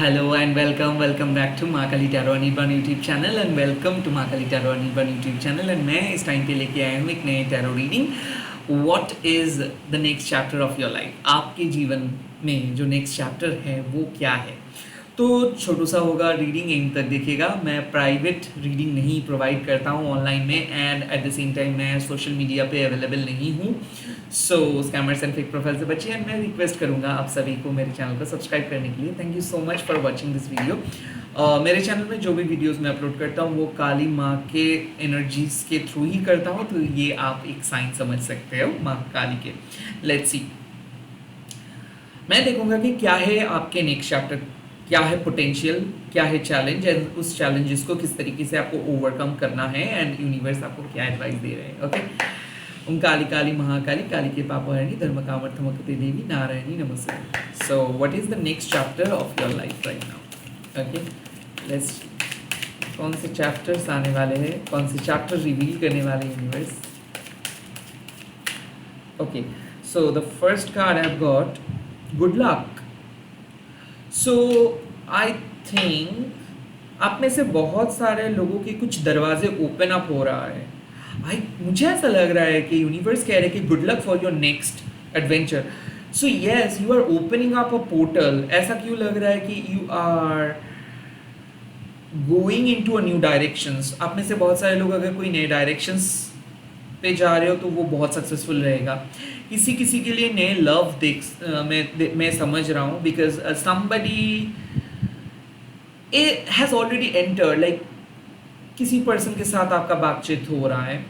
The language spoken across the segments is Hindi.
Hello and welcome back to Mahakali tarot Anirban YouTube channel and welcome to Mahakali tarot Anirban YouTube channel and मैं इस टाइम पे लेके आया हूँ एक नए tarot reading. What is the next chapter of your life? आपके जीवन में जो नेक्स्ट चैप्टर है वो क्या है? तो छोटू सा होगा रीडिंग, एंड तक देखिएगा। मैं प्राइवेट रीडिंग नहीं प्रोवाइड करता हूँ ऑनलाइन में, and at the same time मैं सोशल मीडिया पे अवेलेबल नहीं हूँ। सो स्कैमर्स एंड फेक प्रोफाइल से बचिए, एंड मैं रिक्वेस्ट करूँगा आप सभी को मेरे चैनल को सब्सक्राइब करने के लिए। Thank you so much for watching this video. मेरे चैनल में जो भी वीडियोस मैं अपलोड करता हूँ वो काली माँ के एनर्जीज के थ्रू ही करता हूँ, तो ये आप एक साइन समझ सकते हो माँ काली के। लेट्स सी, मैं देखूंगा कि क्या है आपके नेक्स्ट चैप्टर, क्या है पोटेंशियल, क्या है चैलेंज, एंड उस चैलेंजेस को किस तरीके से आपको ओवरकम करना है, एंड यूनिवर्स आपको क्या एडवाइस दे रहे हैं। ओके, ओम काली काली महाकाली, काली के पापहरणी, धर्म कामर्थमकते देवी, नारायणी नमस्ते। So what is the next chapter of your life right now? Okay, let's, कौन से चैप्टर्स आने वाले हैं, कौन से चैप्टर रिवील करने वाले universe? Okay, so the first card I have got good luck. So I think आप में से बहुत सारे लोगों के कुछ दरवाजे ओपन अप हो रहा है। मुझे ऐसा लग रहा है कि यूनिवर्स कह रहे हैं कि good luck for your next adventure. So yes, you are opening up a portal. ऐसा क्यों लग रहा है कि you are going into a new directions. आप में से बहुत सारे लोग अगर कोई नए डायरेक्शंस पे जा रहे हो तो वो बहुत सक्सेसफुल रहेगा। किसी किसी के लिए नए लव मैं समझ रहा हूँ, because somebody has already entered, like किसी पर्सन के साथ आपका बातचीत हो रहा है,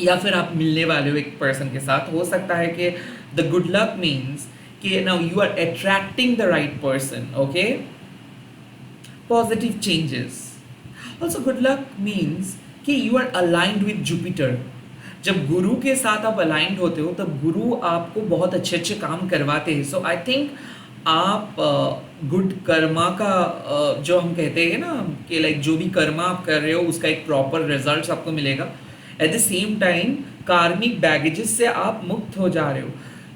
या फिर आप मिलने वाले हो एक पर्सन के साथ। हो सकता है कि द गुड लक मीन्स कि now you are attracting the right person. Okay, positive changes. Also good luck means कि you are aligned with Jupiter. जब गुरु के साथ आप अलाइंड होते हो तब गुरु आपको बहुत अच्छे अच्छे काम करवाते हैं। सो आई थिंक आप गुड कर्मा का जो हम कहते हैं ना कि लाइक जो भी कर्मा आप कर रहे हो उसका एक प्रॉपर रिजल्ट आपको मिलेगा। एट द सेम टाइम कार्मिक बैगेजेस से आप मुक्त हो जा रहे हो।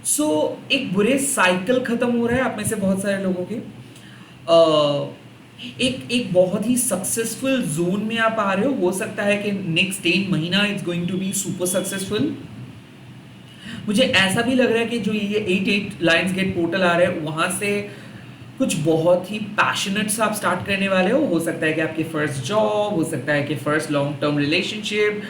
सो एक बुरे साइकिल खत्म हो रहा है आप में से बहुत सारे लोगों के। एक बहुत ही सक्सेसफुल जोन में आप आ रहे हो सकता है कि नेक्स्ट 10 महीना it's going to be super successful. मुझे ऐसा भी लग रहा है कि जो ये 8 लायंस गेट पोर्टल आ रहे हैं वहाँ से कुछ बहुत ही पैशनेट सा आप स्टार्ट करने वाले हो सकता है कि आपकी फर्स्ट जॉब, हो सकता है कि फर्स्ट लॉन्ग टर्म रिलेशनशिप,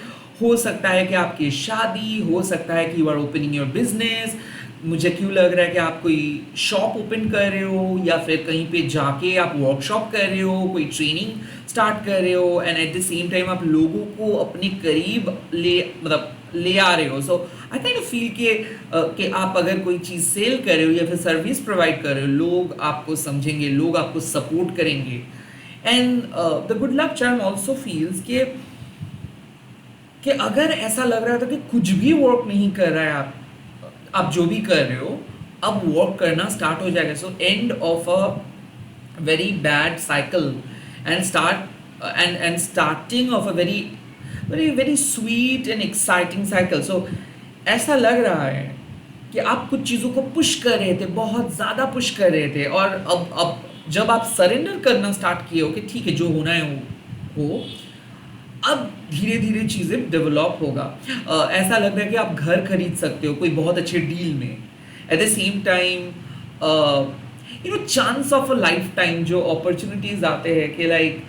हो सकता है कि आपकी शादी, हो सकता है कि you are opening your business. मुझे क्यों लग रहा है कि आप कोई शॉप ओपन कर रहे हो, या फिर कहीं पे जाके आप वर्कशॉप कर रहे हो, कोई ट्रेनिंग स्टार्ट कर रहे हो, and at the same time आप लोगों को अपने करीब ले आ रहे हो। सो आई काइंड ऑफ फील कि आप अगर कोई चीज़ सेल कर रहे हो या फिर सर्विस प्रोवाइड कर रहे हो, लोग आपको समझेंगे, लोग आपको सपोर्ट करेंगे। And the good luck charm also feels कि अगर ऐसा लग रहा था कि कुछ भी वर्क नहीं कर रहा है, आप जो भी कर रहे हो अब वर्क करना स्टार्ट हो जाएगा। So end of a very bad cycle and starting of a very very very sweet and exciting cycle. So ऐसा लग रहा है कि आप कुछ चीज़ों को पुश कर रहे थे, बहुत ज़्यादा पुश कर रहे थे, और अब जब आप सरेंडर करना स्टार्ट किए हो कि ठीक है जो होना है हो, अब धीरे धीरे चीज़ें डेवलप होगा। ऐसा लग रहा है कि आप घर खरीद सकते हो कोई बहुत अच्छे डील में। Eight the same time chance of a life time जो अपॉर्चुनिटीज़ आते हैं कि लाइक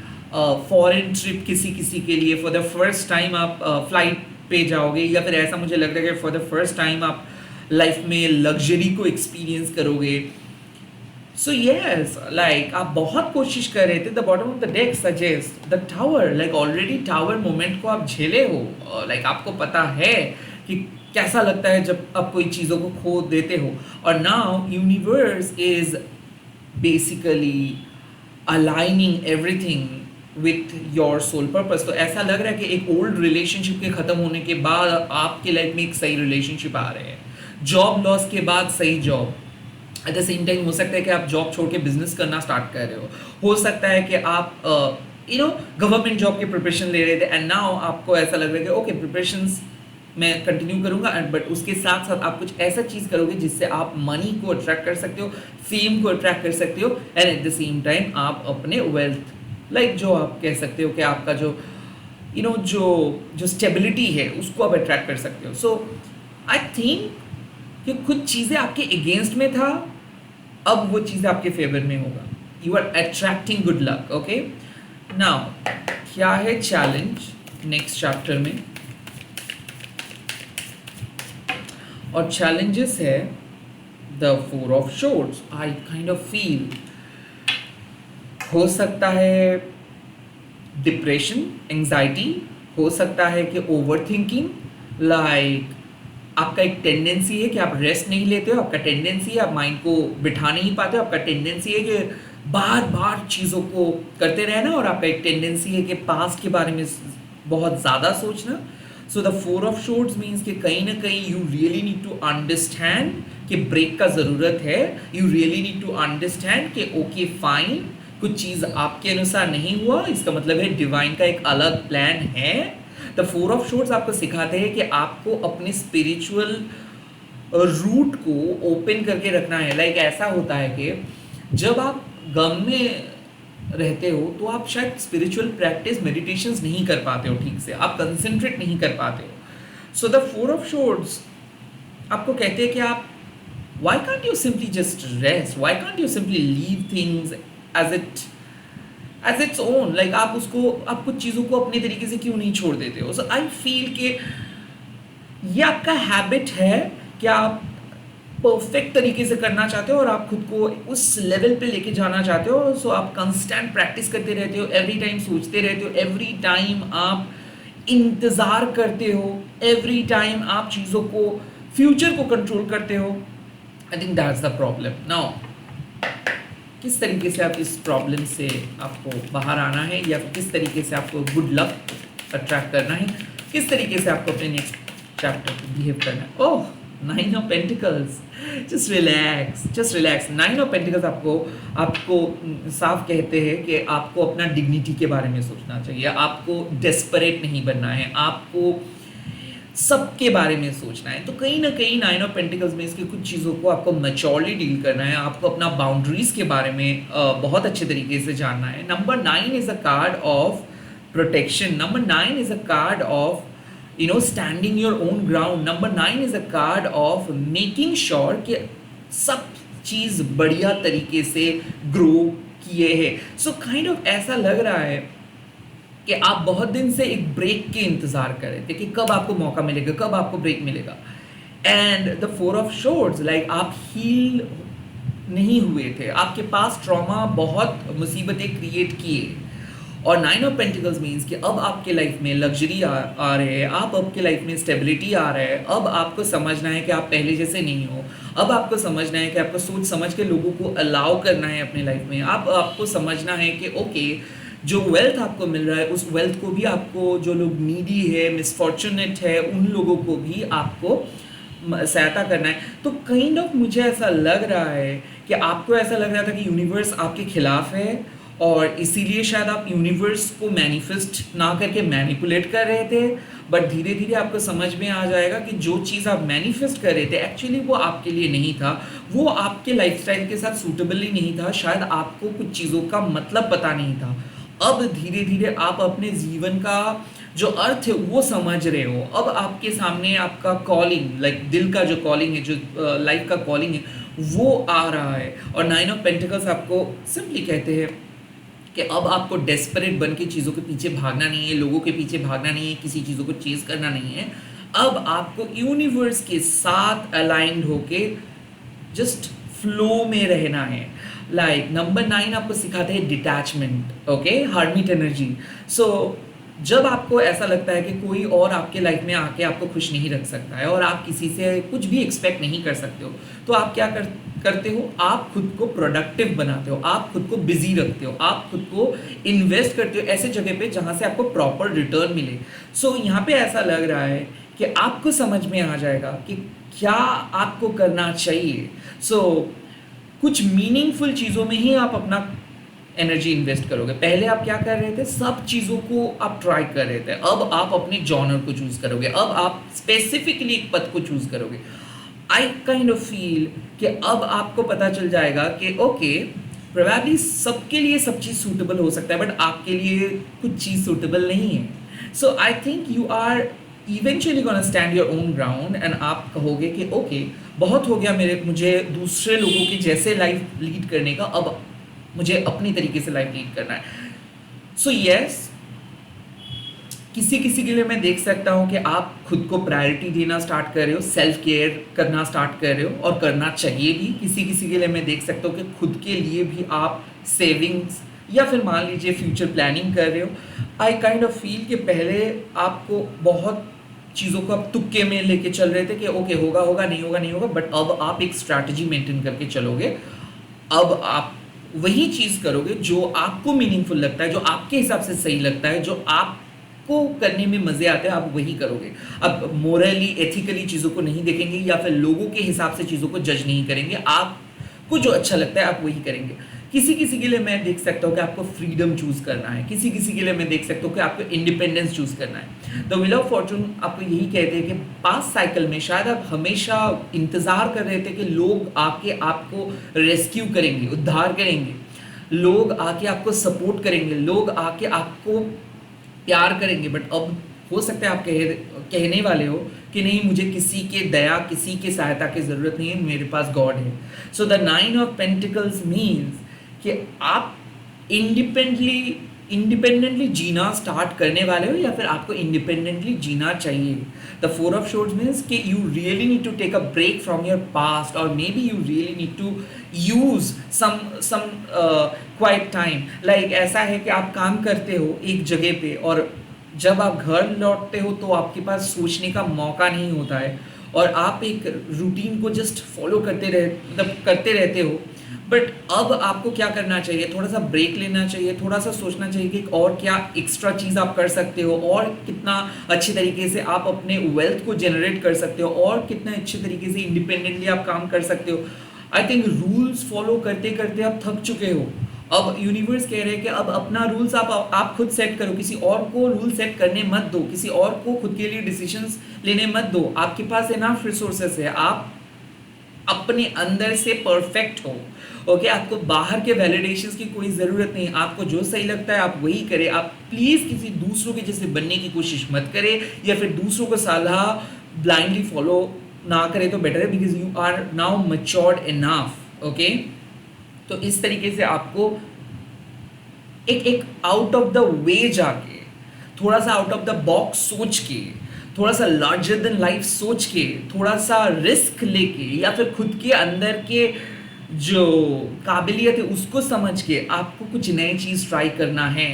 फॉरेन ट्रिप किसी के लिए फॉर द फर्स्ट टाइम आप फ्लाइट पे जाओगे, या फिर ऐसा मुझे लग रहा है कि फॉर द फर्स्ट टाइम आप लाइफ में लग्जरी को एक्सपीरियंस करोगे। सो यस, लाइक आप बहुत कोशिश कर रहे थे। The bottom of the deck suggest the tower, like already tower moment को आप झेले हो, लाइक आपको पता है कि कैसा लगता है जब आप कोई चीज़ों को खो देते हो। और now universe is basically aligning everything with your soul purpose. तो ऐसा लग रहा है कि एक ओल्ड रिलेशनशिप के ख़त्म होने के बाद आपके लाइफ में एक सही रिलेशनशिप आ रहे हैं। जॉब लॉस के बाद सही job. Eight the same time हो सकता है कि आप जॉब छोड़ के बिजनेस करना स्टार्ट कर रहे हो सकता है कि आप गवर्नमेंट जॉब के प्रिपरेशन ले रहे थे, एंड नाउ आपको ऐसा लग रहा है कि ओके प्रिपरेशंस मैं कंटिन्यू करूंगा, बट उसके साथ साथ आप कुछ ऐसा चीज़ करोगे जिससे आप मनी को अट्रैक्ट कर सकते हो, फेम को अट्रैक्ट कर सकते हो, and at the same time आप अपने वेल्थ लाइक जो आप कह सकते हो कि आपका जो जो स्टेबिलिटी है उसको आप अट्रैक्ट कर सकते हो. सो आई थिंक कि कुछ चीज़ें आपके अगेंस्ट में था, अब वो चीज़ें आपके फेवर में होगा. You are attracting good luck. Okay, now क्या है चैलेंज नेक्स्ट चैप्टर में, और चैलेंजेस है the four of swords. I kind of feel हो सकता है डिप्रेशन, एंजाइटी, हो सकता है कि ओवर थिंकिंग, लाइक आपका एक टेंडेंसी है कि आप रेस्ट नहीं लेते हो, आपका टेंडेंसी है आप माइंड को बिठा नहीं पाते हो, आपका टेंडेंसी है कि बार बार चीज़ों को करते रहना, और आपका एक टेंडेंसी है कि पास्ट के बारे में बहुत ज़्यादा सोचना. So the four of swords means कि कहीं ना कहीं you really need to understand कि ब्रेक का ज़रूरत है. You really need to understand कि ओके फाइन, कुछ चीज़ आपके अनुसार नहीं हुआ, इसका मतलब है डिवाइन का एक अलग प्लान है. द फोर ऑफ शोर्ड्स आपको सिखाते हैं कि आपको अपने स्पिरिचुअल रूट को ओपन करके रखना है. लाइक ऐसा होता है कि जब आप गम में रहते हो तो आप शायद स्पिरिचुअल प्रैक्टिस मेडिटेशंस नहीं कर पाते हो ठीक से, आप कंसंट्रेट नहीं कर पाते हो. सो द फोर ऑफ शोर्ड्स आपको कहते हैं कि आप why can't you simply just rest, why can't you simply leave things as its own, like आप कुछ चीज़ों को अपने तरीके से क्यों नहीं छोड़ देते हो. सो आई फील कि ये आपका हैबिट है कि आप परफेक्ट तरीके से करना चाहते हो और आप खुद को उस लेवल पे लेके जाना चाहते हो. सो आप कंस्टेंट प्रैक्टिस करते रहते हो, एवरी टाइम सोचते रहते हो, एवरी टाइम आप इंतज़ार करते हो, एवरी टाइम आप चीज़ों को फ्यूचर को कंट्रोल करते हो. I think that's the problem. Now किस तरीके से आप इस प्रॉब्लम से आपको बाहर आना है, या किस तरीके से आपको गुड लक अट्रैक्ट करना है, किस तरीके से आपको अपने नेक्स्ट चैप्टर को बिहेव करना है. ओह, 9 of pentacles, just relax. 9 of pentacles आपको साफ कहते हैं कि आपको अपना डिग्निटी के बारे में सोचना चाहिए, आपको डेस्परेट नहीं बनना है, आपको सबके बारे में सोचना है. तो कहीं ना कहीं 9 ऑफ पेंटिकल्स में इसकी कुछ चीज़ों को आपको मैच्योरली डील करना है, आपको अपना बाउंड्रीज के बारे में बहुत अच्छे तरीके से जानना है. Number 9 is a card of protection. Number 9 is a card of standing your own ground. Number 9 is a card of making sure कि सब चीज़ बढ़िया तरीके से ग्रो किए है. सो काइंड ऑफ ऐसा लग रहा है कि आप बहुत दिन से एक ब्रेक के इंतज़ार कर रहे थे कि कब आपको मौका मिलेगा, कब आपको ब्रेक मिलेगा. And the four of swords, like आप हील नहीं हुए थे, आपके पास ट्रॉमा बहुत मुसीबतें क्रिएट किए. और 9 ऑफ पेंटिकल्स मीन्स कि अब आपके लाइफ में लग्जरी आ रहे हैं, आप आपके लाइफ में स्टेबिलिटी आ रहा है. अब आपको समझना है कि आप पहले जैसे नहीं हो, अब आपको समझना है कि आपको सोच समझ के लोगों को अलाउ करना है अपने लाइफ में. आपको समझना है कि ओके, जो वेल्थ आपको मिल रहा है उस वेल्थ को भी आपको, जो लोग नीडी है, मिसफॉर्चुनेट है, उन लोगों को भी आपको सहायता करना है. तो काइंड ऑफ मुझे ऐसा लग रहा है कि आपको ऐसा लग रहा था कि यूनिवर्स आपके खिलाफ है, और इसीलिए शायद आप यूनिवर्स को मैनिफेस्ट ना करके मैनिपुलेट कर रहे थे. बट धीरे धीरे आपको समझ में आ जाएगा कि जो चीज़ आप मैनिफेस्ट कर रहे थे एक्चुअली वो आपके लिए नहीं था, वो आपके लाइफस्टाइल के साथ सूटेबल ही नहीं था, शायद आपको कुछ चीज़ों का मतलब पता नहीं था. अब धीरे धीरे आप अपने जीवन का जो अर्थ है वो समझ रहे हो. अब आपके सामने आपका कॉलिंग, लाइक दिल का जो कॉलिंग है, जो लाइफ का कॉलिंग है, वो आ रहा है. और 9 ऑफ पेंटिकल्स आपको सिंपली कहते हैं कि अब आपको डेस्परेट बन के चीज़ों के पीछे भागना नहीं है, लोगों के पीछे भागना नहीं है, किसी चीज़ों को चेज़ करना नहीं है. अब आपको यूनिवर्स के साथ अलाइंड होके जस्ट फ्लो में रहना है. लाइक नंबर 9 आपको सिखाते हैं डिटैचमेंट, ओके, हर्मिट एनर्जी. सो जब आपको ऐसा लगता है कि कोई और आपके लाइफ में आके आपको खुश नहीं रख सकता है और आप किसी से कुछ भी एक्सपेक्ट नहीं कर सकते हो, तो आप क्या करते हो, आप खुद को प्रोडक्टिव बनाते हो, आप खुद को बिजी रखते हो, आप खुद को इन्वेस्ट करते हो ऐसे जगह पे जहाँ से आपको प्रॉपर रिटर्न मिले. सो यहाँ पे ऐसा लग रहा है कि आपको समझ में आ जाएगा कि क्या आपको करना चाहिए. सो कुछ मीनिंगफुल चीज़ों में ही आप अपना एनर्जी इन्वेस्ट करोगे। पहले आप क्या कर रहे थे, सब चीज़ों को आप ट्राई कर रहे थे, अब आप अपने जॉनर को चूज़ करोगे, अब आप स्पेसिफिकली एक पथ को चूज़ करोगे। आई काइंड ऑफ फील कि अब आपको पता चल जाएगा कि ओके, प्रोबेबली सबके लिए सब चीज़ सूटेबल हो सकता है, बट आपके लिए कुछ चीज़ सूटेबल नहीं है। So I think you are eventually gonna stand your own ground and आप कहोगे कि ओके, बहुत हो गया मुझे दूसरे लोगों की जैसे लाइफ लीड करने का, अब मुझे अपनी तरीके से लाइफ लीड करना है। सो यस, किसी किसी के लिए मैं देख सकता हूँ कि आप खुद को प्रायोरिटी देना स्टार्ट कर रहे हो, सेल्फ केयर करना स्टार्ट कर रहे हो, और करना चाहिए भी। किसी किसी के लिए मैं देख सकता हूँ कि खुद के लिए भी आप सेविंग्स या फिर मान लीजिए फ्यूचर प्लानिंग कर रहे हो। आई काइंड ऑफ फील कि पहले आपको बहुत चीज़ों को आप तुक्के में लेके चल रहे थे कि ओके होगा होगा नहीं होगा नहीं होगा, बट अब आप एक स्ट्रैटेजी मेंटेन करके चलोगे। अब आप वही चीज़ करोगे जो आपको मीनिंगफुल लगता है, जो आपके हिसाब से सही लगता है, जो आपको करने में मज़े आते हैं, आप वही करोगे। अब मोरली एथिकली चीज़ों को नहीं देखेंगे या फिर लोगों के हिसाब से चीज़ों को जज नहीं करेंगे, आपको जो अच्छा लगता है आप वही करेंगे। किसी किसी के लिए मैं देख सकता हूँ कि आपको फ्रीडम चूज़ करना है, किसी किसी के लिए मैं देख सकता हूँ कि आपको इंडिपेंडेंस चूज़ करना है। द व्हील ऑफ फॉर्चून आपको यही कहते हैं कि पास्ट साइकिल में शायद आप हमेशा इंतज़ार कर रहे थे कि लोग आके आपको रेस्क्यू करेंगे, उद्धार करेंगे, लोग आके आपको सपोर्ट करेंगे, लोग आके आपको प्यार करेंगे, बट अब हो सकता है आप कहने वाले हो कि नहीं, मुझे किसी के दया, किसी के सहायता की ज़रूरत नहीं है, मेरे पास गॉड है। So the 9 of pentacles means कि आप इंडिपेंडेंटली जीना स्टार्ट करने वाले हो, या फिर आपको इंडिपेंडेंटली जीना चाहिए। द 4 ऑफ शॉर्ड्स मीन्स कि you really need to take a break from your past, और maybe you really need to use some quiet time. Like ऐसा है कि आप काम करते हो एक जगह पे, और जब आप घर लौटते हो तो आपके पास सोचने का मौका नहीं होता है, और आप एक रूटीन को जस्ट फॉलो करते रहते हो। बट अब आपको क्या करना चाहिए, थोड़ा सा ब्रेक लेना चाहिए, थोड़ा सा सोचना चाहिए कि और क्या एक्स्ट्रा चीज़ आप कर सकते हो, और कितना अच्छे तरीके से आप अपने वेल्थ को जनरेट कर सकते हो, और कितने अच्छे तरीके से इंडिपेंडेंटली आप काम कर सकते हो। आई थिंक रूल्स फॉलो करते करते आप थक चुके हो। अब यूनिवर्स कह रहे हैं कि अब अपना रूल्स आप खुद सेट करो, किसी और को रूल सेट करने मत दो, किसी और को खुद के लिए डिसीजंस लेने मत दो। आपके पास इनफ रिसोर्सेस है, आप अपने अंदर से परफेक्ट हो। ओके, आपको बाहर के वैलिडेशंस की कोई ज़रूरत नहीं। आपको जो सही लगता है आप वही करें। आप प्लीज़ किसी दूसरों के जैसे बनने की कोशिश मत करें, या फिर दूसरों को सलाह ब्लाइंडली फॉलो ना करें तो बेटर है, because you are now matured enough. Okay, तो इस तरीके से आपको एक आउट ऑफ द वे जाके, थोड़ा सा आउट ऑफ द बॉक्स सोच के, थोड़ा सा लार्जर देन लाइफ सोच के, थोड़ा सा रिस्क लेके, या फिर खुद के अंदर के जो काबिलियत है उसको समझ के आपको कुछ नई चीज़ ट्राई करना है।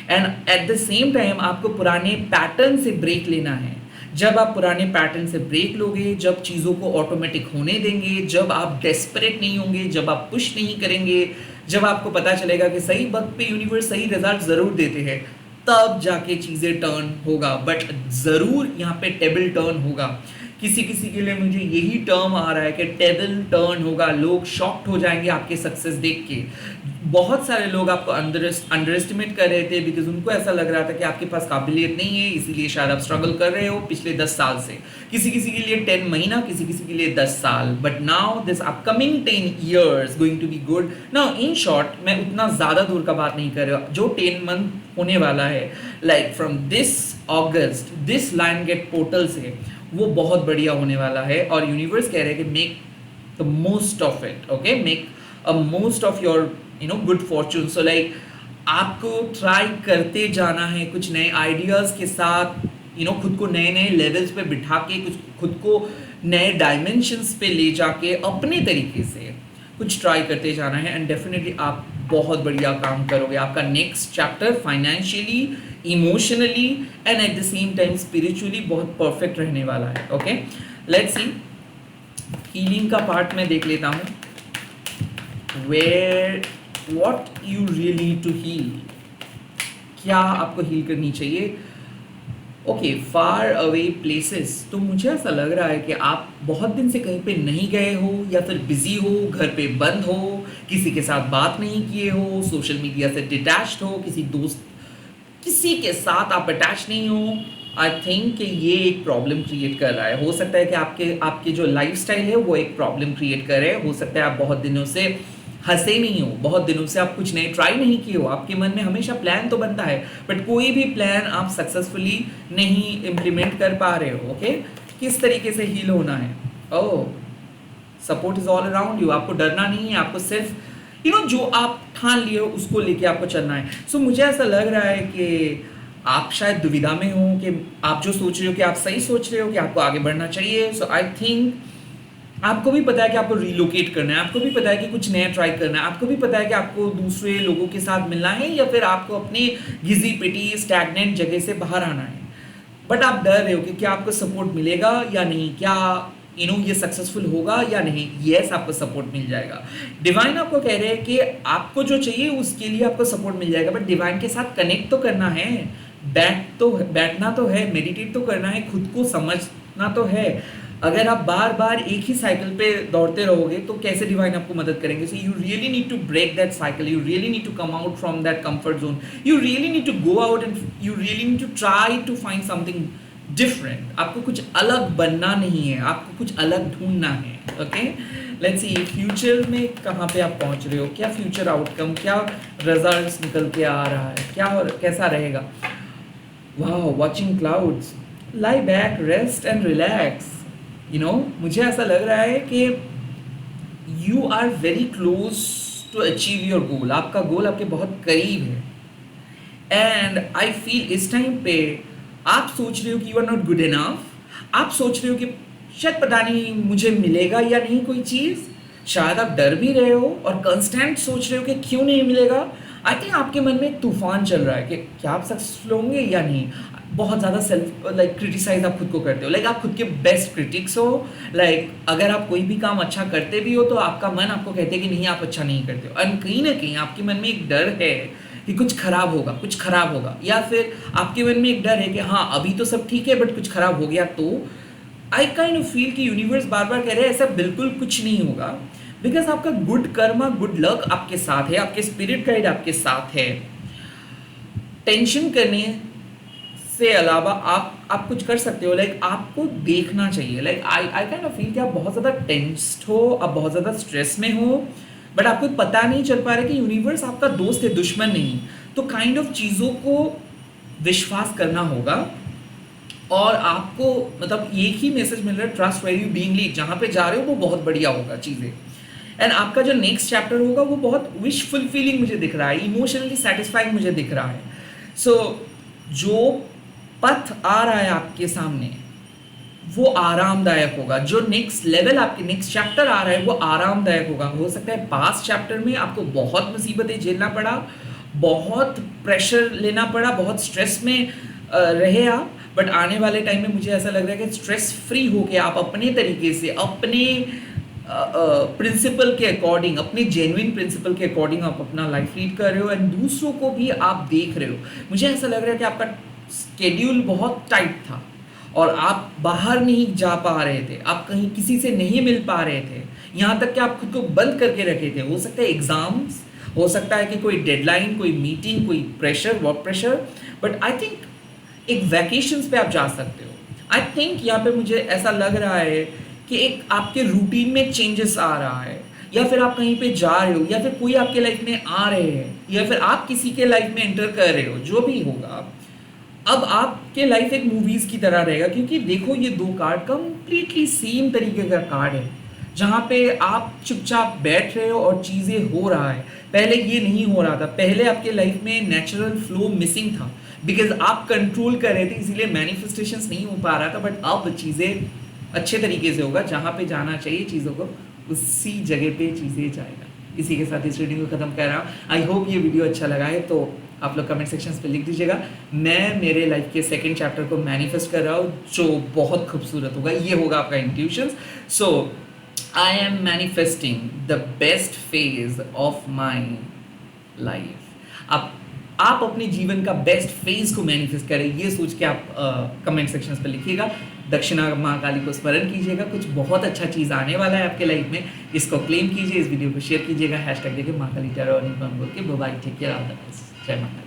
And at the same time आपको पुराने पैटर्न से ब्रेक लेना है। जब आप पुराने पैटर्न से ब्रेक लोगे, जब चीज़ों को ऑटोमेटिक होने देंगे, जब आप डेस्परेट नहीं होंगे, जब आप पुश नहीं करेंगे, जब आपको पता चलेगा कि सही वक्त पे यूनिवर्स सही रिजल्ट ज़रूर देते हैं, तब जाके चीज़ें टर्न होगा। बट ज़रूर यहाँ पे टेबल टर्न होगा। किसी किसी के लिए मुझे यही टर्म आ रहा है कि टेबल टर्न होगा। लोग शॉक्ड हो जाएंगे आपके सक्सेस देख के। बहुत सारे लोग आपको अंडर एस्टिमेट कर रहे थे, बिकॉज उनको ऐसा लग रहा था कि आपके पास काबिलियत नहीं है, इसीलिए शायद आप स्ट्रगल कर रहे हो पिछले 10 साल से। किसी किसी के लिए 10 महीना, किसी किसी के लिए 10 साल। But now this upcoming 10 years going to be good. Now in short, मैं उतना ज़्यादा दूर का बात नहीं कर रहा, जो 10 मंथ होने वाला है, like from this August, this lion gate portal से, वो बहुत बढ़िया होने वाला है। और यूनिवर्स कह रहे हैं कि make the most of it. Okay, make a most of your good Fortune. So like आपको ट्राई करते जाना है, कुछ नए आइडियाज़ के साथ, खुद को नए नए लेवल्स पे बिठा के, कुछ खुद को नए डायमेंशंस पे ले जाके अपने तरीके से कुछ ट्राई करते जाना है। एंड डेफिनेटली आप बहुत बढ़िया काम करोगे। आपका next chapter financially, emotionally and at the same time spiritually बहुत परफेक्ट रहने वाला है। ओके, लेट्स सी, हीलिंग का पार्ट मैं देख लेता हूँ। What you really need to heal, क्या आपको हील करनी चाहिए। Okay, far away places. तो मुझे ऐसा लग रहा है कि आप बहुत दिन से कहीं पे नहीं गए हो, या फिर बिजी हो, घर पे बंद हो, किसी के साथ बात नहीं किए हो, सोशल मीडिया से डिटैच्ड हो, किसी दोस्त किसी के साथ आप अटैच नहीं हो, आई थिंक कि ये एक प्रॉब्लम क्रिएट कर रहा है। हो सकता है कि आपके आपके जो लाइफस्टाइल है वो एक प्रॉब्लम क्रिएट कर रहे हैं। हो सकता है आप बहुत दिनों से हंसे नहीं हो, बहुत दिनों से आप कुछ नए ट्राई नहीं किए हो, आपके मन में हमेशा प्लान तो बनता है बट कोई भी प्लान आप सक्सेसफुली नहीं इम्प्लीमेंट कर पा रहे हो। ओके, किस तरीके से हील होना है? Oh, support is all around you. आपको डरना नहीं है, आपको सिर्फ जो आप ठान लिए हो उसको लेके आपको चलना है। सो मुझे ऐसा लग रहा है कि आप शायद दुविधा में हो कि आप जो सोच रहे हो कि आप सही सोच रहे हो कि आपको आगे बढ़ना चाहिए। सो आई थिंक आपको भी पता है कि आपको रिलोकेट करना है, आपको भी पता है कि कुछ नया ट्राई करना है, आपको भी पता है कि आपको दूसरे लोगों के साथ मिलना है या फिर आपको अपनी घिसी पिटी स्टैग्नेंट जगह से बाहर आना है। बट आप डर रहे हो कि क्या आपको सपोर्ट मिलेगा या नहीं, क्या ये सक्सेसफुल होगा या नहीं। यस, आपको सपोर्ट मिल जाएगा। डिवाइन आपको कह रहे हैं कि आपको जो चाहिए उसके लिए आपको सपोर्ट मिल जाएगा, बट डिवाइन के साथ कनेक्ट तो करना है, बैठना तो है, मेडिटेट तो करना है, खुद को समझना तो है। अगर आप बार बार एक ही साइकिल पे दौड़ते रहोगे तो कैसे डिवाइन आपको मदद करेंगे? So you really need to break that cycle, you really need to come out from that comfort zone, you really need to go out and you really need to try to find something different. आपको कुछ अलग बनना नहीं है, आपको कुछ अलग ढूंढना है। ओके, लेट्स सी फ्यूचर में कहाँ पे आप पहुँच रहे हो, क्या फ्यूचर आउटकम, क्या रिजल्ट्स निकल के आ रहा है, क्या और कैसा रहेगा। वाह, watching clouds, lie back, rest and relax. मुझे ऐसा लग रहा है कि you are very close to achieve your goal. आपका गोल आपके बहुत करीब है एंड आई फील इस टाइम पे आप सोच रहे हो कि you are not good enough. आप सोच रहे हो कि शायद पता नहीं मुझे मिलेगा या नहीं कोई चीज़। शायद आप डर भी रहे हो और कंस्टेंट सोच रहे हो कि क्यों नहीं मिलेगा। आई थिंक आपके मन में एक तूफान चल रहा है कि क्या आप सक्सेसफुल होंगे या नहीं। बहुत ज़्यादा सेल्फ क्रिटिसाइज आप खुद को करते हो, आप खुद के बेस्ट क्रिटिक्स हो। अगर आप कोई भी काम अच्छा करते भी हो तो आपका मन आपको कहते हैं कि नहीं, आप अच्छा नहीं करते हो। और कहीं ना कहीं आपके मन में एक डर है कि कुछ खराब होगा, कुछ खराब होगा, या फिर आपके मन में एक डर है कि हाँ अभी तो सब ठीक है बट कुछ खराब हो गया तो। आई काइंड ऑफ फील कि यूनिवर्स बार बार कह रहे हैं ऐसा बिल्कुल कुछ नहीं होगा, बिकॉज आपका गुड कर्मा, गुड लक आपके साथ है, आपके स्पिरिट गाइड आपके साथ है। टेंशन करने से अलावा आप कुछ कर सकते हो। आपको देखना चाहिए। आई काइंड ऑफ फील कि आप बहुत ज़्यादा टेंस्ड हो, आप बहुत ज़्यादा स्ट्रेस में हो, बट आपको पता नहीं चल पा रहा कि यूनिवर्स आपका दोस्त है, दुश्मन नहीं। तो काइंड ऑफ चीज़ों को विश्वास करना होगा और आपको एक ही मैसेज मिल रहा है, trust where you being lead. जहाँ पे जा रहे हो वो बहुत बढ़िया होगा चीज़ें। एंड आपका जो नेक्स्ट चैप्टर होगा वो बहुत विश फुलफिलिंग मुझे दिख रहा है, इमोशनली सेटिस्फाइंग मुझे दिख रहा है। सो जो पथ आ रहा है आपके सामने वो आरामदायक होगा। जो नेक्स्ट लेवल आपके नेक्स्ट चैप्टर आ रहा है वो आरामदायक होगा। हो सकता है पास्ट चैप्टर में आपको बहुत मुसीबतें झेलना पड़ा, बहुत प्रेशर लेना पड़ा, बहुत स्ट्रेस में रहे आप, बट आने वाले टाइम में मुझे ऐसा लग रहा है कि स्ट्रेस फ्री होके आप अपने तरीके से, अपने प्रिंसिपल के अकॉर्डिंग, अपने जेन्युइन प्रिंसिपल के अकॉर्डिंग आप अपना लाइफ लीड कर रहे हो एंड दूसरों को भी आप देख रहे हो। मुझे ऐसा लग रहा है कि आपका स्केड्यूल बहुत टाइट था और आप बाहर नहीं जा पा रहे थे, आप कहीं किसी से नहीं मिल पा रहे थे, यहाँ तक कि आप खुद को बंद करके रखे थे। हो सकता है एग्जाम्स, हो सकता है कि कोई डेडलाइन, कोई मीटिंग, कोई pressure, work pressure, but I think एक वैकेशंस पे आप जा सकते हो। आई थिंक यहाँ पे मुझे ऐसा लग रहा है कि एक आपके रूटीन में चेंजेस आ रहा है, या फिर आप कहीं पे जा रहे हो, या फिर कोई आपके लाइफ में आ रहे हैं, या फिर आप किसी के लाइफ में एंटर कर रहे हो। जो भी होगा अब आपके लाइफ एक मूवीज की तरह रहेगा, क्योंकि देखो ये दो कार्ड कंप्लीटली सेम तरीके का कार्ड है, जहाँ पे आप चुपचाप बैठ रहे हो और चीज़ें हो रहा है। पहले ये नहीं हो रहा था, पहले आपके लाइफ में नेचुरल फ्लो मिसिंग था, बिकॉज आप कंट्रोल कर रहे थे, इसीलिए मैनिफेस्टेशंस नहीं हो पा रहा था। बट अब चीज़ें अच्छे तरीके से होगा, जहाँ पे जाना चाहिए चीज़ों को उसी जगह पे चीज़ें जाएगा। इसी के साथ इस रीडिंग को ख़त्म कर रहा हूँ। आई होप ये वीडियो अच्छा लगा है तो आप लोग कमेंट सेक्शन पे लिख दीजिएगा। मैं मेरे लाइफ के सेकंड चैप्टर को मैनिफेस्ट कर रहा हूँ जो बहुत खूबसूरत होगा। ये होगा आपका intuitions. So I am manifesting the best phase of my life. आप आप अपने जीवन का बेस्ट फेज को मैनिफेस्ट करें, ये सोच के आप कमेंट सेक्शंस पर लिखिएगा। दक्षिणा महाकाली को स्मरण कीजिएगा, कुछ बहुत अच्छा चीज़ आने वाला है आपके लाइफ में, इसको क्लेम कीजिए, इस वीडियो को शेयर कीजिएगा, हैशटैग देके महाकाली टैरो बोल के bye, take care, all the best, जय माता।